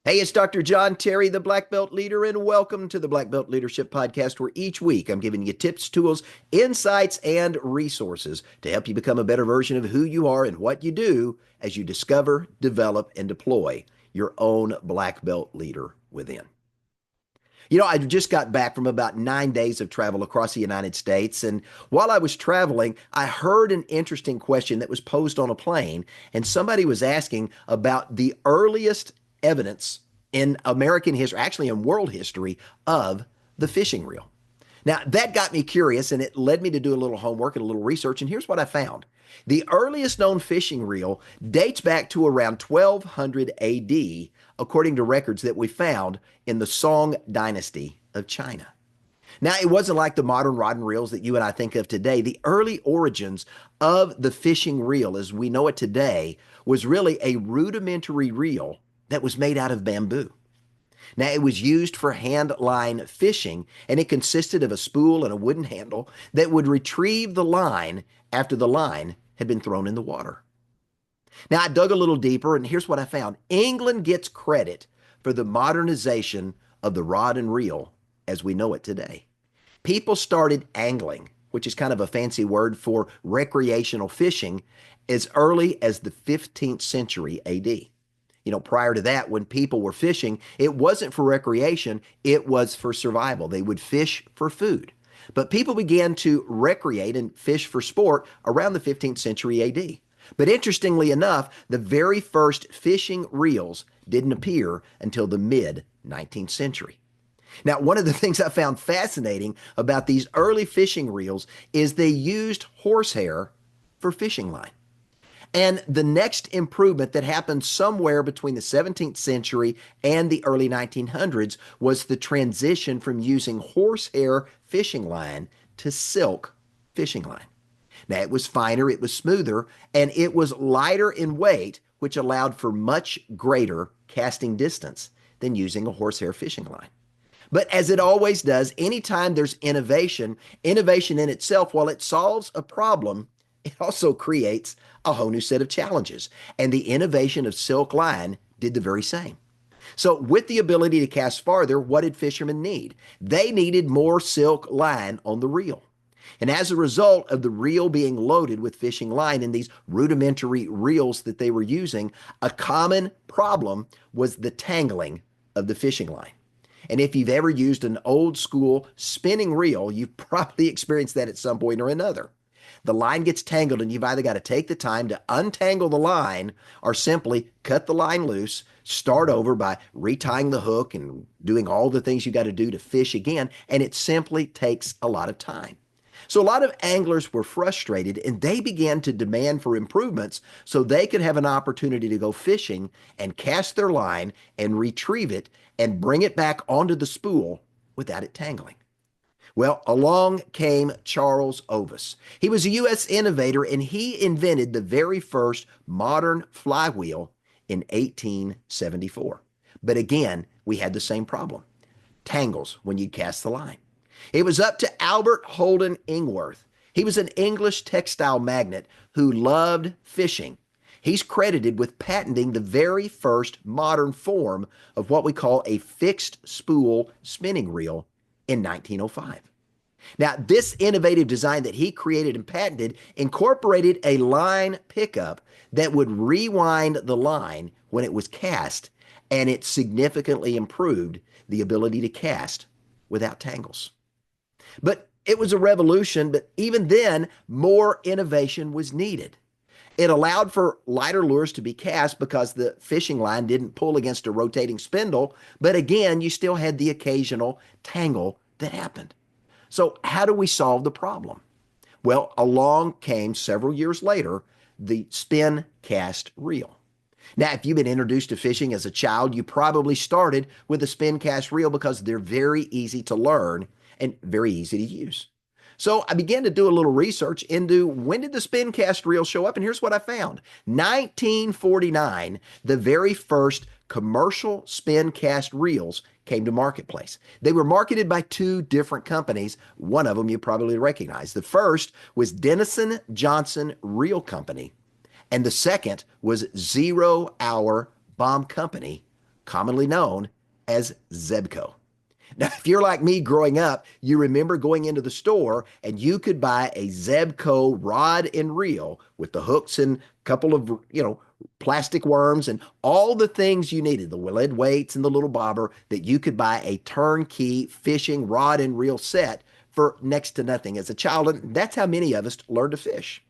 Hey, it's Dr. John Terry, the Black Belt Leader, and welcome to the Black Belt Leadership Podcast, where each week I'm giving you tips, tools, insights, and resources to help you become a better version of who you are and what you do as you discover, develop, and deploy your own Black Belt leader within. I just got back from about 9 days of travel across the United States. And while I was traveling, I heard an interesting question that was posed on a plane. And somebody was asking about the earliest evidence in American history, actually in world history, of the fishing reel. Now, that got me curious and it led me to do a little homework and a little research. And here's what I found. The earliest known fishing reel dates back to around 1200 AD, according to records that we found in the Song dynasty of China. Now, it wasn't like the modern rod and reels that you and I think of today. The early origins of the fishing reel, as we know it today, was really a rudimentary reel that was made out of bamboo. Now, it was used for hand line fishing, and it consisted of a spool and a wooden handle that would retrieve the line after the line had been thrown in the water. Now, I dug a little deeper, and here's what I found. England gets credit for the modernization of the rod and reel as we know it today. People started angling, which is kind of a fancy word for recreational fishing, as early as the 15th century AD. Prior to that, when people were fishing, it wasn't for recreation, it was for survival. They would fish for food. But people began to recreate and fish for sport around the 15th century AD. But interestingly enough, the very first fishing reels didn't appear until the mid 19th century. Now, one of the things I found fascinating about these early fishing reels is they used horsehair for fishing line. And the next improvement that happened somewhere between the 17th century and the early 1900s was the transition from using horsehair fishing line to silk fishing line. Now, it was finer, it was smoother, and it was lighter in weight, which allowed for much greater casting distance than using a horsehair fishing line. But as it always does, anytime there's innovation, innovation in itself, while it solves a problem, it also creates a whole new set of challenges. And the innovation of silk line did the very same. So with the ability to cast farther, what did fishermen need? They needed more silk line on the reel. And as a result of the reel being loaded with fishing line in these rudimentary reels that they were using, a common problem was the tangling of the fishing line. And if you've ever used an old school spinning reel, you've probably experienced that at some point or another. The line gets tangled and you've either got to take the time to untangle the line or simply cut the line loose, start over by retying the hook and doing all the things you got to do to fish again, and it simply takes a lot of time. So a lot of anglers were frustrated and they began to demand for improvements so they could have an opportunity to go fishing and cast their line and retrieve it and bring it back onto the spool without it tangling. Well, along came Charles Ovis. He was a U.S. innovator and he invented the very first modern flywheel in 1874. But again, we had the same problem. Tangles when you cast the line. It was up to Albert Holden Ingworth. He was an English textile magnate who loved fishing. He's credited with patenting the very first modern form of what we call a fixed spool spinning reel in 1905. Now, this innovative design that he created and patented incorporated a line pickup that would rewind the line when it was cast, and it significantly improved the ability to cast without tangles. But it was a revolution, but even then, more innovation was needed. It allowed for lighter lures to be cast because the fishing line didn't pull against a rotating spindle, but again, you still had the occasional tangle that happened. So how do we solve the problem? Well, along came several years later, the spin cast reel. Now, if you've been introduced to fishing as a child, you probably started with a spin cast reel because they're very easy to learn and very easy to use. So I began to do a little research into when did the spin cast reel show up, and here's what I found. 1949, the very first commercial spin cast reels came to marketplace. They were marketed by two different companies. One of them you probably recognize. The first was Denison Johnson Reel Company, and the second was 0 Hour Bomb Company commonly known as Zebco. Now, if you're like me growing up, you remember going into the store and you could buy a Zebco rod and reel with the hooks and a couple of, plastic worms and all the things you needed, the lead weights and the little bobber, that you could buy a turnkey fishing rod and reel set for next to nothing as a child. And that's how many of us learned to fish.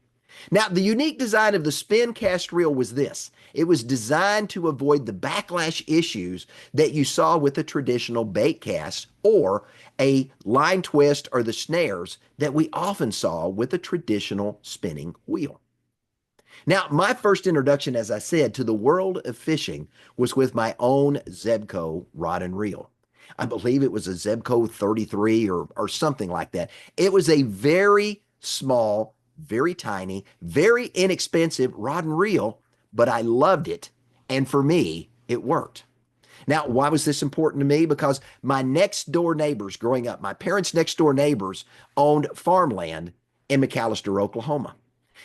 Now, the unique design of the spin cast reel was this. It was designed to avoid the backlash issues that you saw with a traditional bait cast or a line twist or the snares that we often saw with a traditional spinning wheel. Now, my first introduction, as I said, to the world of fishing was with my own Zebco rod and reel. I believe it was a Zebco 33 or something like that. It was a very small, very tiny, very inexpensive rod and reel, but I loved it. And for me, it worked. Now, why was this important to me? Because my next door neighbors growing up, my parents' next door neighbors owned farmland in McAlester, Oklahoma.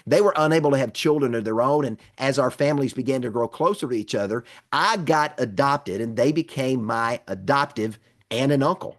They were unable to have children of their own, and as our families began to grow closer to each other, I got adopted, and they became my adoptive aunt and uncle.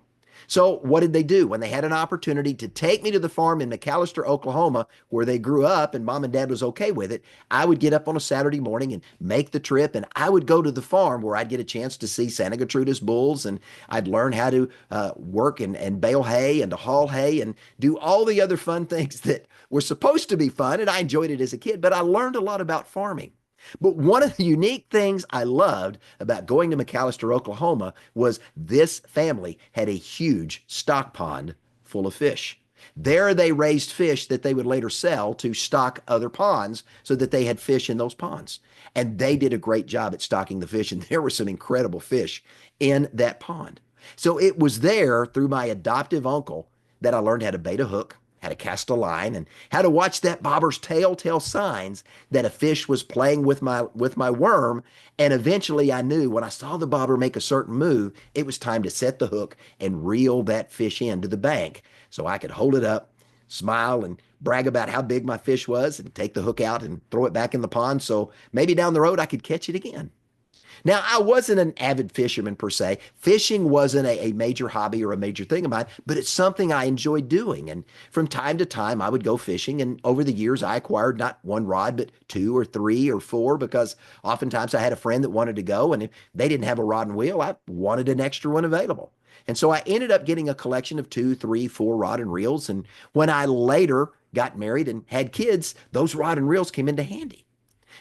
So what did they do? When they had an opportunity to take me to the farm in McAlester, Oklahoma, where they grew up and mom and dad was okay with it, I would get up on a Saturday morning and make the trip, and I would go to the farm where I'd get a chance to see Santa Gertrudis bulls, and I'd learn how to work and bale hay and to haul hay and do all the other fun things that were supposed to be fun, and I enjoyed it as a kid, but I learned a lot about farming. But one of the unique things I loved about going to McAlester, Oklahoma, was this family had a huge stock pond full of fish. There they raised fish that they would later sell to stock other ponds so that they had fish in those ponds. And they did a great job at stocking the fish, and there were some incredible fish in that pond. So it was there through my adoptive uncle that I learned how to bait a hook, how to cast a line, and how to watch that bobber's telltale signs that a fish was playing with my worm. And eventually I knew when I saw the bobber make a certain move, it was time to set the hook and reel that fish into the bank so I could hold it up, smile, and brag about how big my fish was and take the hook out and throw it back in the pond so maybe down the road I could catch it again. Now, I wasn't an avid fisherman per se. Fishing wasn't a major hobby or a major thing of mine, but it's something I enjoyed doing. And from time to time, I would go fishing. And over the years, I acquired not one rod, but two or three or four, because oftentimes I had a friend that wanted to go. And if they didn't have a rod and reel, I wanted an extra one available. And so I ended up getting a collection of 2, 3, 4 rod and reels. And when I later got married and had kids, those rod and reels came into handy.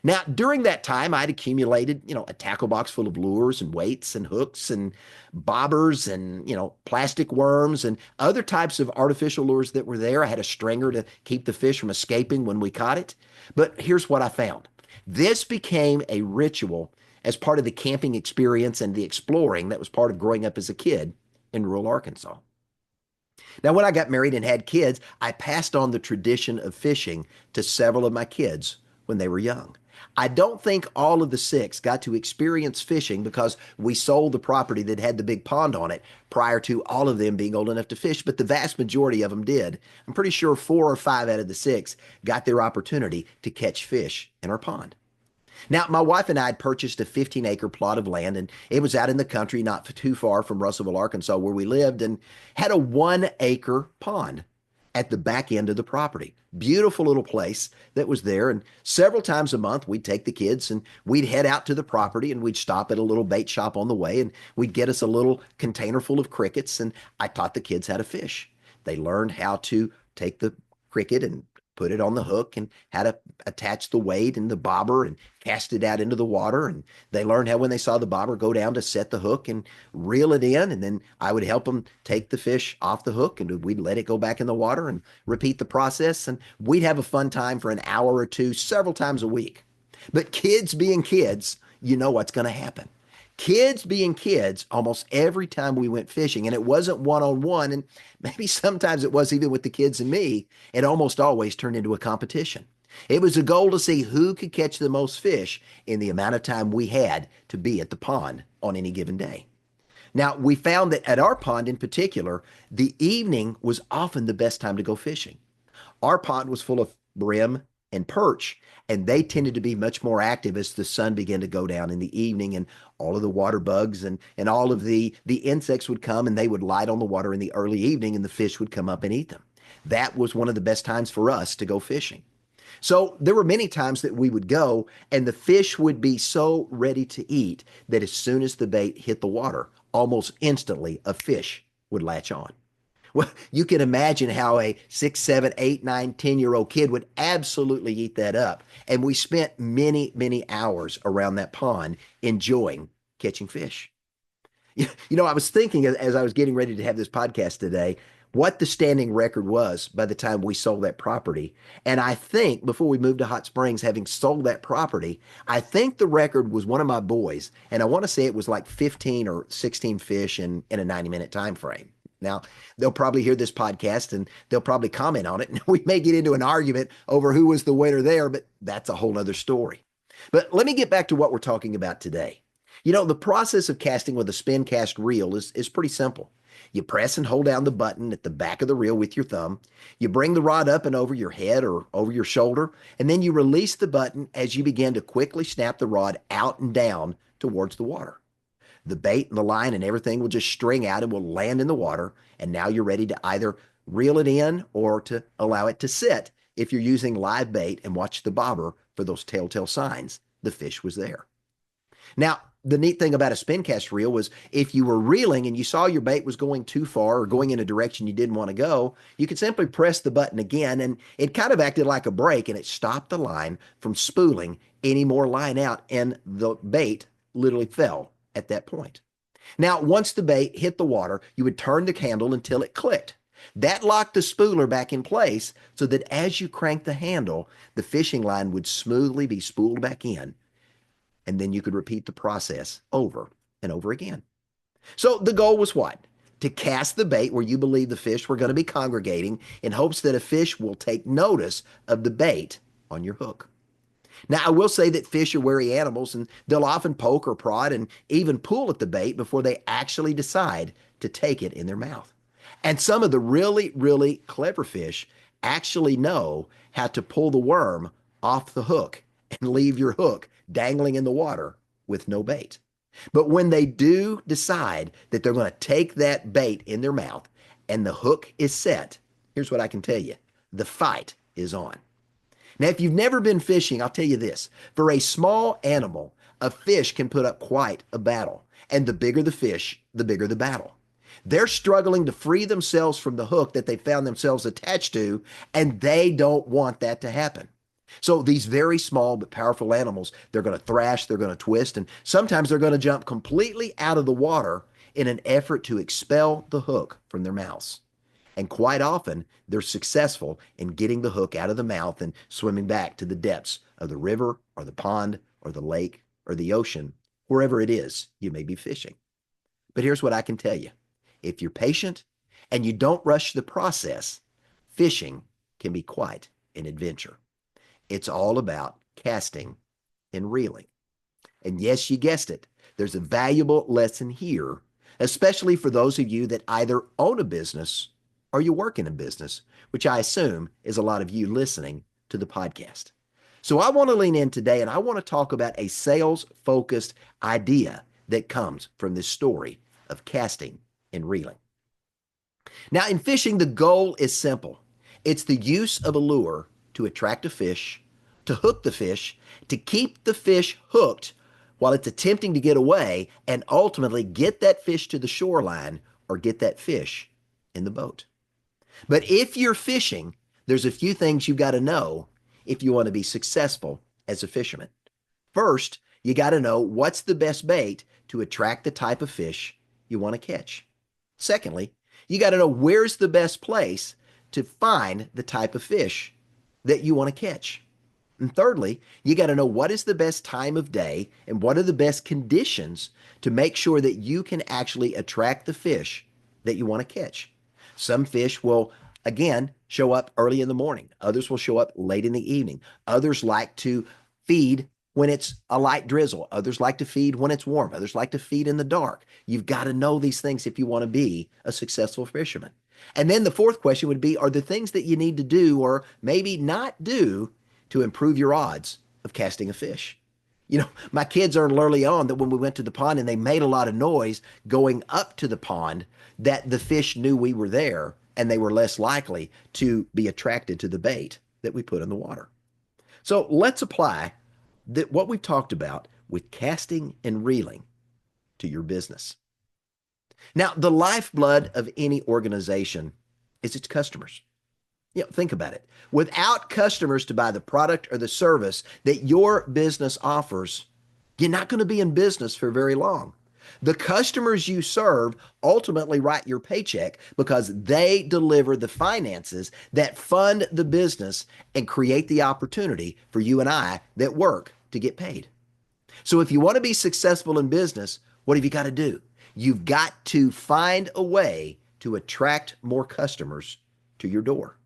Now, during that time, I'd accumulated, a tackle box full of lures and weights and hooks and bobbers and, plastic worms and other types of artificial lures that were there. I had a stringer to keep the fish from escaping when we caught it. But here's what I found. This became a ritual as part of the camping experience and the exploring that was part of growing up as a kid in rural Arkansas. Now, when I got married and had kids, I passed on the tradition of fishing to several of my kids when they were young. I don't think all of the 6 got to experience fishing because we sold the property that had the big pond on it prior to all of them being old enough to fish, but the vast majority of them did. I'm pretty sure 4 or 5 out of the 6 got their opportunity to catch fish in our pond. Now, my wife and I had purchased a 15-acre plot of land, and it was out in the country, not too far from Russellville, Arkansas, where we lived, and had a 1-acre pond at the back end of the property. Beautiful little place that was there. And several times a month, we'd take the kids and we'd head out to the property and we'd stop at a little bait shop on the way and we'd get us a little container full of crickets. And I taught the kids how to fish. They learned how to take the cricket and put it on the hook and how to attach the weight and the bobber and cast it out into the water. And they learned how when they saw the bobber go down to set the hook and reel it in. And then I would help them take the fish off the hook and we'd let it go back in the water and repeat the process. And we'd have a fun time for an hour or two, several times a week. But kids being kids, you know what's going to happen. Kids being kids, almost every time we went fishing, and it wasn't one-on-one, and maybe sometimes it was even with the kids and me, it almost always turned into a competition. It was a goal to see who could catch the most fish in the amount of time we had to be at the pond on any given day. Now, we found that at our pond in particular, the evening was often the best time to go fishing. Our pond was full of brim and perch, and they tended to be much more active as the sun began to go down in the evening, and all of the water bugs and all of the insects would come, and they would light on the water in the early evening, and the fish would come up and eat them. That was one of the best times for us to go fishing. So there were many times that we would go and the fish would be so ready to eat that as soon as the bait hit the water, almost instantly a fish would latch on. Well, you can imagine how a 6, 7, 8, 9, 10-year-old kid would absolutely eat that up. And we spent many, many hours around that pond enjoying catching fish. I was thinking as I was getting ready to have this podcast today, what the standing record was by the time we sold that property. And I think before we moved to Hot Springs, having sold that property, I think the record was one of my boys. And I want to say it was like 15 or 16 fish in a 90-minute time frame. Now, they'll probably hear this podcast and they'll probably comment on it. And we may get into an argument over who was the winner there, but that's a whole other story. But let me get back to what we're talking about today. The process of casting with a spin cast reel is pretty simple. You press and hold down the button at the back of the reel with your thumb. You bring the rod up and over your head or over your shoulder, and then you release the button as you begin to quickly snap the rod out and down towards the water. The bait and the line and everything will just string out and will land in the water, and now you're ready to either reel it in or to allow it to sit if you're using live bait and watch the bobber for those telltale signs the fish was there. Now, the neat thing about a spin cast reel was if you were reeling and you saw your bait was going too far or going in a direction you didn't want to go, you could simply press the button again, and it kind of acted like a brake, and it stopped the line from spooling any more line out, and the bait literally fell at that point. Now, once the bait hit the water, you would turn the handle until it clicked. That locked the spooler back in place so that as you cranked the handle, the fishing line would smoothly be spooled back in, and then you could repeat the process over and over again. So the goal was what? To cast the bait where you believe the fish were going to be congregating in hopes that a fish will take notice of the bait on your hook. Now, I will say that fish are wary animals, and they'll often poke or prod and even pull at the bait before they actually decide to take it in their mouth. And some of the really, really clever fish actually know how to pull the worm off the hook and leave your hook dangling in the water with no bait. But when they do decide that they're going to take that bait in their mouth and the hook is set, here's what I can tell you. The fight is on. Now, if you've never been fishing, I'll tell you this. For a small animal, a fish can put up quite a battle. And the bigger the fish, the bigger the battle. They're struggling to free themselves from the hook that they found themselves attached to, and they don't want that to happen. So these very small but powerful animals, they're going to thrash, they're going to twist, and sometimes they're going to jump completely out of the water in an effort to expel the hook from their mouths. And quite often, they're successful in getting the hook out of the mouth and swimming back to the depths of the river or the pond or the lake or the ocean, wherever it is you may be fishing. But here's what I can tell you. If you're patient and you don't rush the process, fishing can be quite an adventure. It's all about casting and reeling. And yes, you guessed it. There's a valuable lesson here, especially for those of you that either own a business or you work in a business, which I assume is a lot of you listening to the podcast. So I want to lean in today and I want to talk about a sales-focused idea that comes from this story of casting and reeling. Now, in fishing, the goal is simple. It's the use of a lure to attract a fish, to hook the fish, to keep the fish hooked while it's attempting to get away, and ultimately get that fish to the shoreline or get that fish in the boat. But if you're fishing, there's a few things you've got to know if you want to be successful as a fisherman. First, you got to know what's the best bait to attract the type of fish you want to catch. Secondly, you got to know where's the best place to find the type of fish that you want to catch. And thirdly, you got to know what is the best time of day and what are the best conditions to make sure that you can actually attract the fish that you want to catch. Some fish will, again, show up early in the morning. Others will show up late in the evening. Others like to feed when it's a light drizzle. Others like to feed when it's warm. Others like to feed in the dark. You've got to know these things if you want to be a successful fisherman. And then the fourth question would be, are the things that you need to do or maybe not do to improve your odds of casting a fish. My kids learned early on that when we went to the pond and they made a lot of noise going up to the pond, that the fish knew we were there and they were less likely to be attracted to the bait that we put in the water. So let's apply what we've talked about with casting and reeling to your business. Now, the lifeblood of any organization is its customers. Think about it. Without customers to buy the product or the service that your business offers, you're not going to be in business for very long. The customers you serve ultimately write your paycheck because they deliver the finances that fund the business and create the opportunity for you and I that work to get paid. So if you want to be successful in business, what have you got to do? You've got to find a way to attract more customers to your door.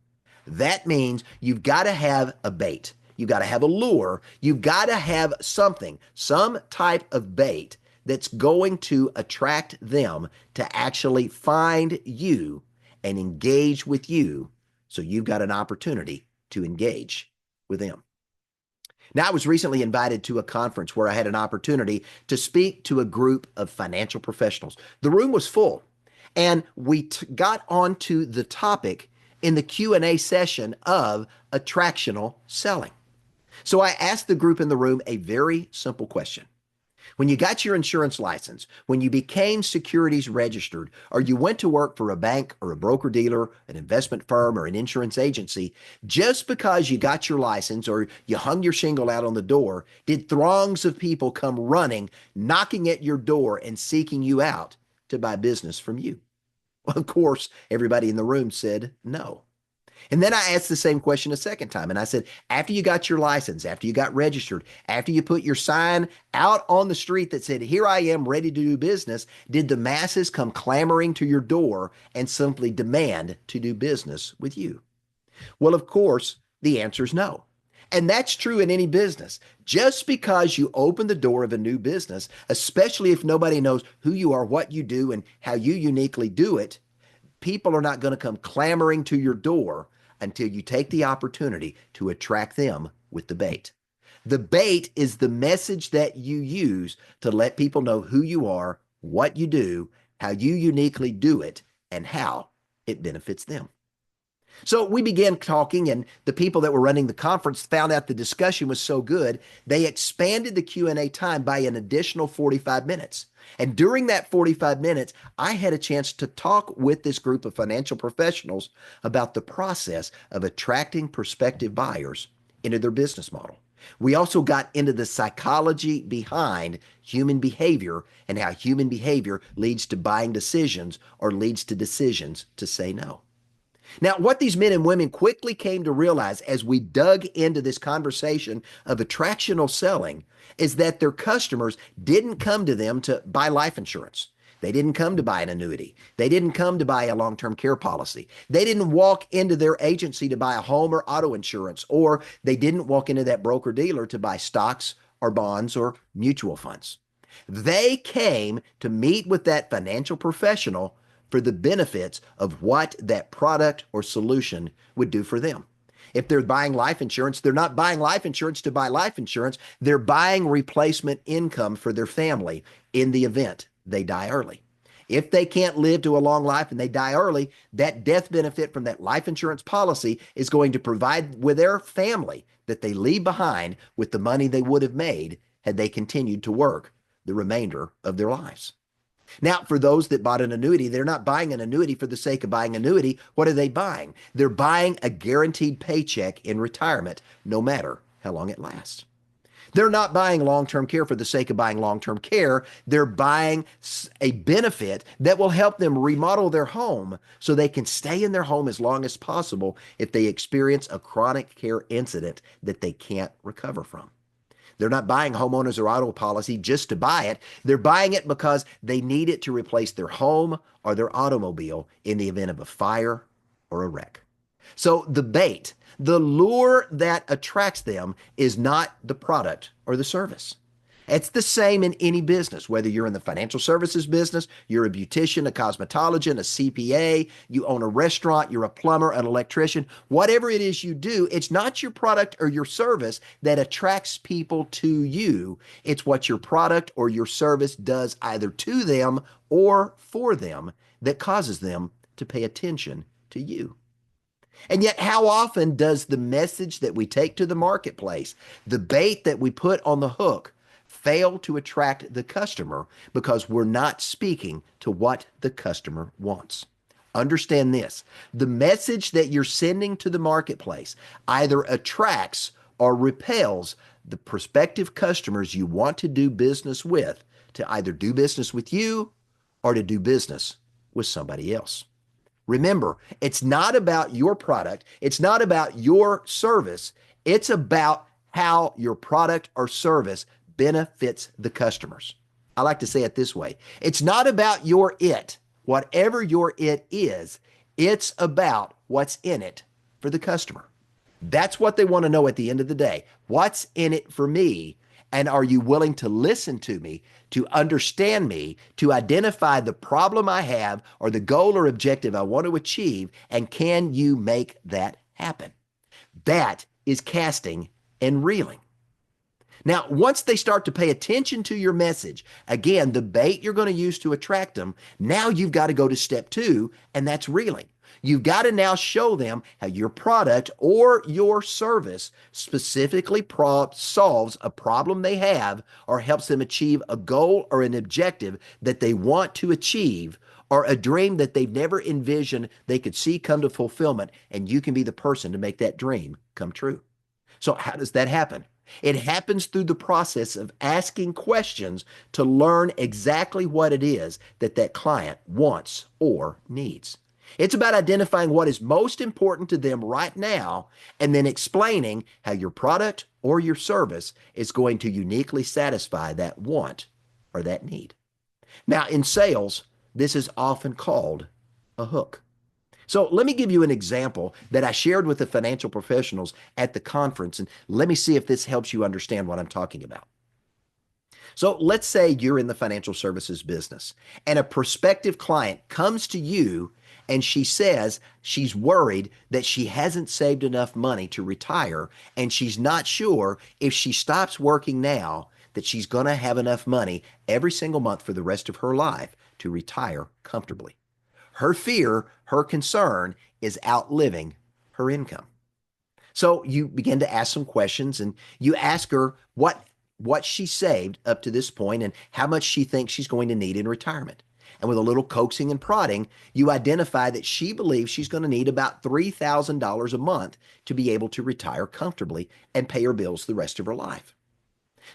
That means you've got to have a bait. You've got to have a lure. You've got to have something, some type of bait that's going to attract them to actually find you and engage with you, so you've got an opportunity to engage with them. Now, I was recently invited to a conference where I had an opportunity to speak to a group of financial professionals. The room was full, and we got onto the topic in the Q&A session of attractional selling. So I asked the group in the room a very simple question. When you got your insurance license, when you became securities registered, or you went to work for a bank or a broker-dealer, an investment firm, or an insurance agency, just because you got your license or you hung your shingle out on the door, did throngs of people come running, knocking at your door and seeking you out to buy business from you? Well, of course, everybody in the room said no. And then I asked the same question a second time. And I said, after you got your license, after you got registered, after you put your sign out on the street that said, "Here I am, ready to do business," did the masses come clamoring to your door and simply demand to do business with you? Well, of course, the answer is no. And that's true in any business. Just because you open the door of a new business, especially if nobody knows who you are, what you do, and how you uniquely do it, people are not going to come clamoring to your door until you take the opportunity to attract them with the bait. The bait is the message that you use to let people know who you are, what you do, how you uniquely do it, and how it benefits them. So we began talking, and the people that were running the conference found out the discussion was so good, they expanded the Q&A time by an additional 45 minutes. And during that 45 minutes, I had a chance to talk with this group of financial professionals about the process of attracting prospective buyers into their business model. We also got into the psychology behind human behavior and how human behavior leads to buying decisions or leads to decisions to say no. Now, what these men and women quickly came to realize as we dug into this conversation of attractional selling is that their customers didn't come to them to buy life insurance. They didn't come to buy an annuity. They didn't come to buy a long-term care policy. They didn't walk into their agency to buy a home or auto insurance, or they didn't walk into that broker-dealer to buy stocks or bonds or mutual funds. They came to meet with that financial professional for the benefits of what that product or solution would do for them. If they're buying life insurance, they're not buying life insurance to buy life insurance. They're buying replacement income for their family in the event they die early. If they can't live to a long life and they die early, that death benefit from that life insurance policy is going to provide with their family that they leave behind with the money they would have made had they continued to work the remainder of their lives. Now, for those that bought an annuity, they're not buying an annuity for the sake of buying an annuity. What are they buying? They're buying a guaranteed paycheck in retirement, no matter how long it lasts. They're not buying long-term care for the sake of buying long-term care. They're buying a benefit that will help them remodel their home so they can stay in their home as long as possible if they experience a chronic care incident that they can't recover from. They're not buying homeowners or auto policy just to buy it. They're buying it because they need it to replace their home or their automobile in the event of a fire or a wreck. So the bait, the lure that attracts them is not the product or the service. It's the same in any business, whether you're in the financial services business, you're a beautician, a cosmetologist, a CPA, you own a restaurant, you're a plumber, an electrician, whatever it is you do, it's not your product or your service that attracts people to you. It's what your product or your service does either to them or for them that causes them to pay attention to you. And yet, how often does the message that we take to the marketplace, the bait that we put on the hook, fail to attract the customer because we're not speaking to what the customer wants? Understand this. The message that you're sending to the marketplace either attracts or repels the prospective customers you want to do business with to either do business with you or to do business with somebody else. Remember, it's not about your product. It's not about your service. It's about how your product or service benefits the customers. I like to say it this way. It's not about your it, whatever your it is. It's about what's in it for the customer. That's what they want to know at the end of the day. What's in it for me? And are you willing to listen to me, to understand me, to identify the problem I have or the goal or objective I want to achieve? And can you make that happen? That is casting and reeling. Now, once they start to pay attention to your message, again, the bait you're going to use to attract them, now you've got to go to step 2, and that's reeling. You've got to now show them how your product or your service specifically solves a problem they have or helps them achieve a goal or an objective that they want to achieve or a dream that they've never envisioned they could see come to fulfillment, and you can be the person to make that dream come true. So how does that happen? It happens through the process of asking questions to learn exactly what it is that that client wants or needs. It's about identifying what is most important to them right now and then explaining how your product or your service is going to uniquely satisfy that want or that need. Now, in sales, this is often called a hook. So let me give you an example that I shared with the financial professionals at the conference, and let me see if this helps you understand what I'm talking about. So let's say you're in the financial services business and a prospective client comes to you and she says she's worried that she hasn't saved enough money to retire, and she's not sure if she stops working now that she's going to have enough money every single month for the rest of her life to retire comfortably. Her fear, her concern is outliving her income. So you begin to ask some questions and you ask her what she saved up to this point and how much she thinks she's going to need in retirement. And with a little coaxing and prodding, you identify that she believes she's going to need about $3,000 a month to be able to retire comfortably and pay her bills the rest of her life.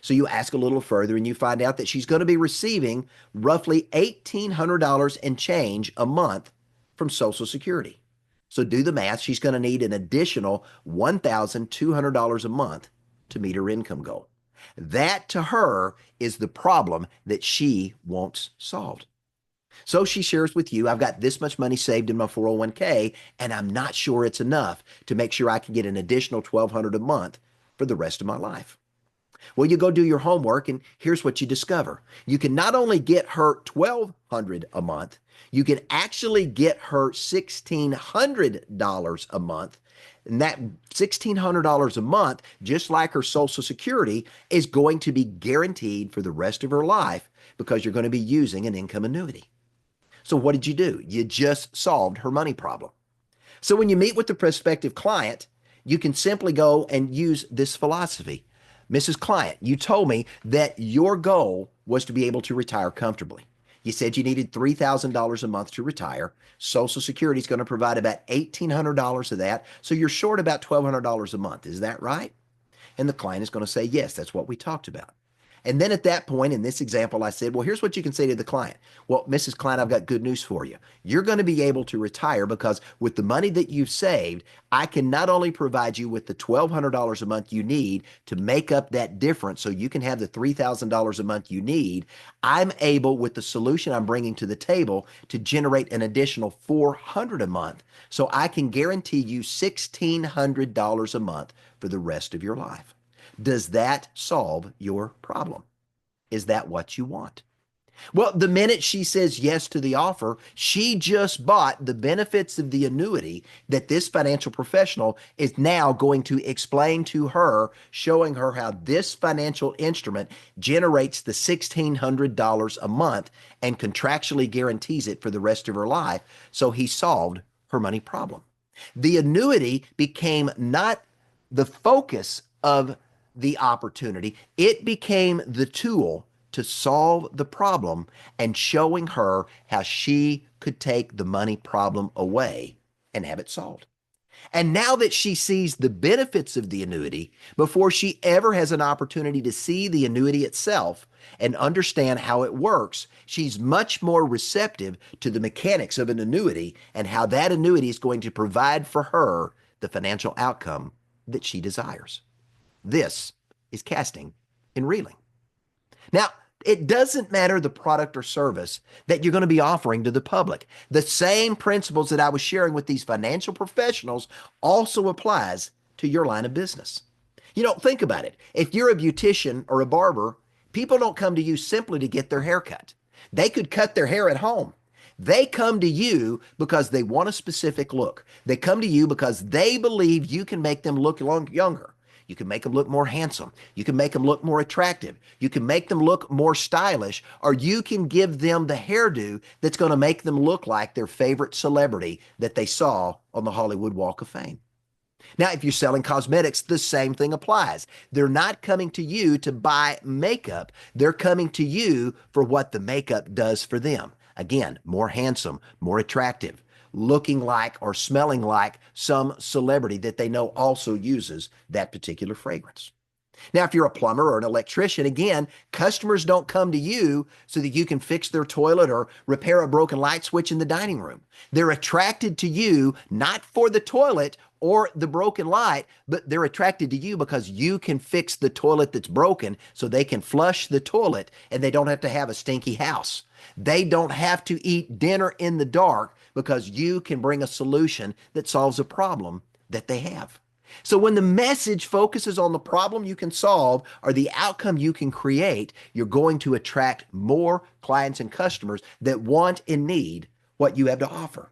So you ask a little further and you find out that she's going to be receiving roughly $1,800 and change a month from Social Security. So do the math. She's going to need an additional $1,200 a month to meet her income goal. That to her is the problem that she wants solved. So she shares with you, I've got this much money saved in my 401k, and I'm not sure it's enough to make sure I can get an additional $1,200 a month for the rest of my life. Well, you go do your homework, and here's what you discover. You can not only get her $1,200 a month, you can actually get her $1,600 a month. And that $1,600 a month, just like her Social Security, is going to be guaranteed for the rest of her life because you're going to be using an income annuity. So what did you do? You just solved her money problem. So when you meet with the prospective client, you can simply go and use this philosophy. Mrs. Client, you told me that your goal was to be able to retire comfortably. You said you needed $3,000 a month to retire. Social Security is going to provide about $1,800 of that, so you're short about $1,200 a month. Is that right? And the client is going to say, yes, that's what we talked about. And then at that point, in this example, I said, well, here's what you can say to the client. Well, Mrs. Client, I've got good news for you. You're going to be able to retire because with the money that you've saved, I can not only provide you with the $1,200 a month you need to make up that difference so you can have the $3,000 a month you need, I'm able, with the solution I'm bringing to the table, to generate an additional $400 a month so I can guarantee you $1,600 a month for the rest of your life. Does that solve your problem? Is that what you want? Well, the minute she says yes to the offer, she just bought the benefits of the annuity that this financial professional is now going to explain to her, showing her how this financial instrument generates the $1,600 a month and contractually guarantees it for the rest of her life. So he solved her money problem. The annuity became not the focus of the opportunity, it became the tool to solve the problem and showing her how she could take the money problem away and have it solved. And now that she sees the benefits of the annuity, before she ever has an opportunity to see the annuity itself and understand how it works, she's much more receptive to the mechanics of an annuity and how that annuity is going to provide for her the financial outcome that she desires. This is casting and reeling. Now, it doesn't matter the product or service that you're going to be offering to the public. The same principles that I was sharing with these financial professionals also applies to your line of business. Think about it. If you're a beautician or a barber, people don't come to you simply to get their hair cut. They could cut their hair at home. They come to you because they want a specific look. They come to you because they believe you can make them look younger. You can make them look more handsome. You can make them look more attractive. You can make them look more stylish, or you can give them the hairdo that's going to make them look like their favorite celebrity that they saw on the Hollywood Walk of Fame. Now, if you're selling cosmetics, the same thing applies. They're not coming to you to buy makeup. They're coming to you for what the makeup does for them. Again, more handsome, more attractive, looking like or smelling like some celebrity that they know also uses that particular fragrance. Now, if you're a plumber or an electrician, again, customers don't come to you so that you can fix their toilet or repair a broken light switch in the dining room. They're attracted to you not for the toilet or the broken light, but they're attracted to you because you can fix the toilet that's broken so they can flush the toilet and they don't have to have a stinky house. They don't have to eat dinner in the dark because you can bring a solution that solves a problem that they have. So when the message focuses on the problem you can solve or the outcome you can create, you're going to attract more clients and customers that want and need what you have to offer.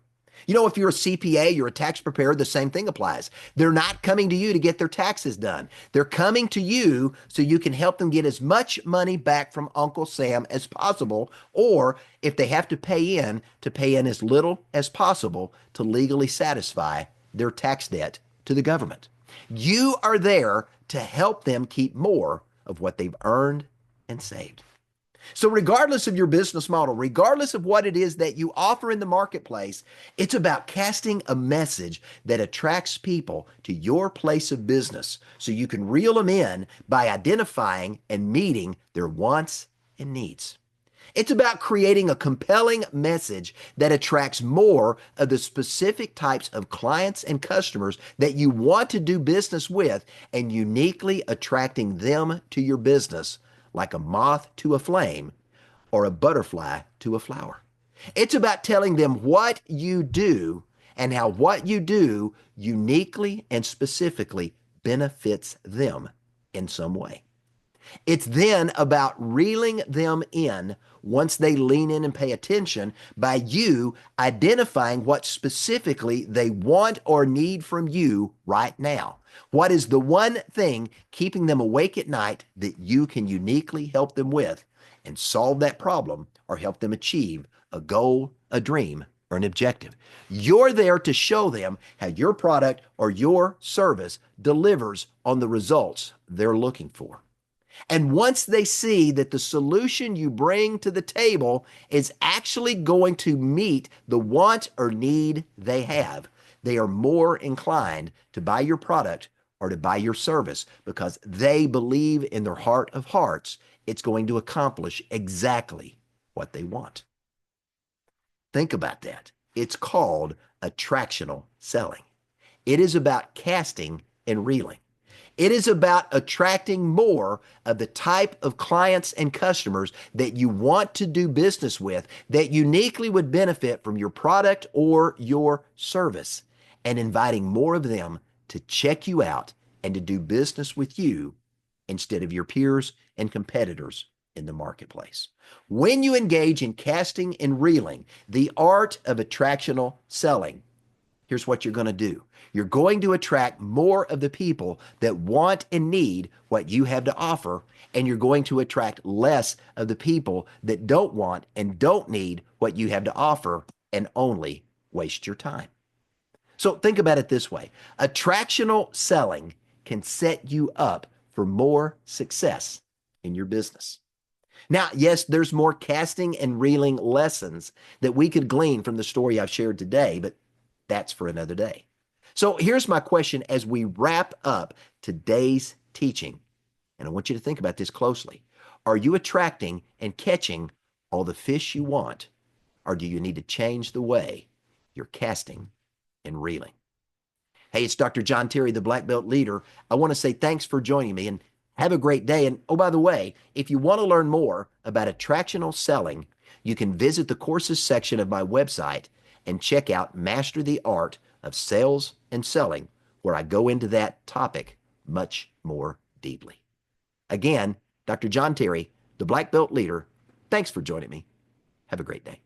If you're a CPA, you're a tax preparer, the same thing applies. They're not coming to you to get their taxes done. They're coming to you so you can help them get as much money back from Uncle Sam as possible, or if they have to pay in as little as possible to legally satisfy their tax debt to the government. You are there to help them keep more of what they've earned and saved. So regardless of your business model, regardless of what it is that you offer in the marketplace, it's about casting a message that attracts people to your place of business so you can reel them in by identifying and meeting their wants and needs. It's about creating a compelling message that attracts more of the specific types of clients and customers that you want to do business with and uniquely attracting them to your business like a moth to a flame or a butterfly to a flower. It's about telling them what you do and how what you do uniquely and specifically benefits them in some way. It's then about reeling them in once they lean in and pay attention by you identifying what specifically they want or need from you right now. What is the one thing keeping them awake at night that you can uniquely help them with and solve that problem or help them achieve a goal, a dream, or an objective? You're there to show them how your product or your service delivers on the results they're looking for. And once they see that the solution you bring to the table is actually going to meet the want or need they have, they are more inclined to buy your product or to buy your service because they believe in their heart of hearts it's going to accomplish exactly what they want. Think about that. It's called attractional selling. It is about casting and reeling. It is about attracting more of the type of clients and customers that you want to do business with that uniquely would benefit from your product or your service, and inviting more of them to check you out and to do business with you instead of your peers and competitors in the marketplace. When you engage in casting and reeling, the art of attractional selling, here's what you're going to do. You're going to attract more of the people that want and need what you have to offer, and you're going to attract less of the people that don't want and don't need what you have to offer and only waste your time. So think about it this way. Attractional selling can set you up for more success in your business. Now, yes, there's more casting and reeling lessons that we could glean from the story I've shared today, but that's for another day. So here's my question as we wrap up today's teaching, and I want you to think about this closely. Are you attracting and catching all the fish you want, or do you need to change the way you're casting and reeling? Hey, it's Dr. John Terry, the Black Belt Leader. I want to say thanks for joining me and have a great day. And oh, by the way, if you want to learn more about attractional selling, you can visit the courses section of my website and check out Master the Art of Sales and Selling, where I go into that topic much more deeply. Again, Dr. John Terry, the Black Belt Leader, thanks for joining me. Have a great day.